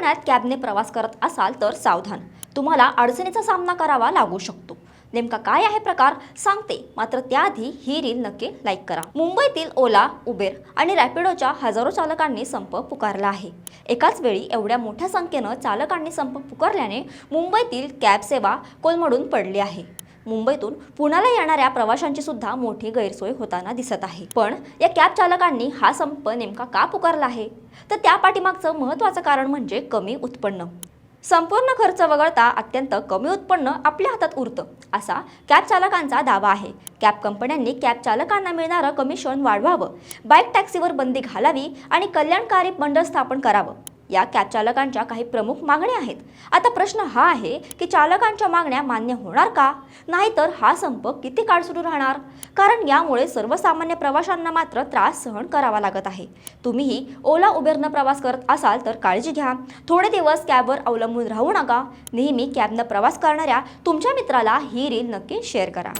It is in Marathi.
उन्हात कॅबने प्रवास करत असाल तर सावधान, तुम्हाला अडचणीचा सामना करावा लागू शकतो। नेमका काय आहे प्रकार सांगते, मात्र त्याआधी ही रील नक्की लाईक करा। मुंबईतील ओला, उबेर आणि रॅपिडोच्या हजारो चालकांनी संप पुकारला आहे। एकाच वेळी एवढ्या मोठ्या संख्येने चालकांनी संप पुकारल्याने मुंबईतील कॅब सेवा कोलमडून पडली आहे। मुंबईतून पुण्याला येणाऱ्या प्रवाशांची सुद्धा मोठी गैरसोय होताना दिसत आहे। पण या कॅब चालकांनी हा संप नेमका का पुकारला आहे, तर त्या पाठीमागचं महत्त्वाचं कारण म्हणजे कमी उत्पन्न। संपूर्ण खर्च वगळता अत्यंत कमी उत्पन्न आपल्या हातात उरतं, असा कॅब चालकांचा दावा आहे। कॅब कंपन्यांनी कॅब चालकांना मिळणारं कमिशन वाढवावं, बाईक टॅक्सीवर बंदी घालावी आणि कल्याणकारी मंडळ स्थापन करावं, या कॅब चालकांच्या काही प्रमुख मागण्या आहेत। आता प्रश्न हा आहे की चालकांच्या मागण्या मान्य होणार का, नाहीतर हा संप किती काळ सुरू राहणार, कारण यामुळे सर्वसामान्य प्रवाशांना मात्र त्रास सहन करावा लागत आहे। तुम्हीही ओला उबेरनं प्रवास करत असाल तर काळजी घ्या, थोडे दिवस कॅबवर अवलंबून राहू नका। नेहमी कॅबनं प्रवास करणाऱ्या तुमच्या मित्राला ही रील नक्की शेअर करा।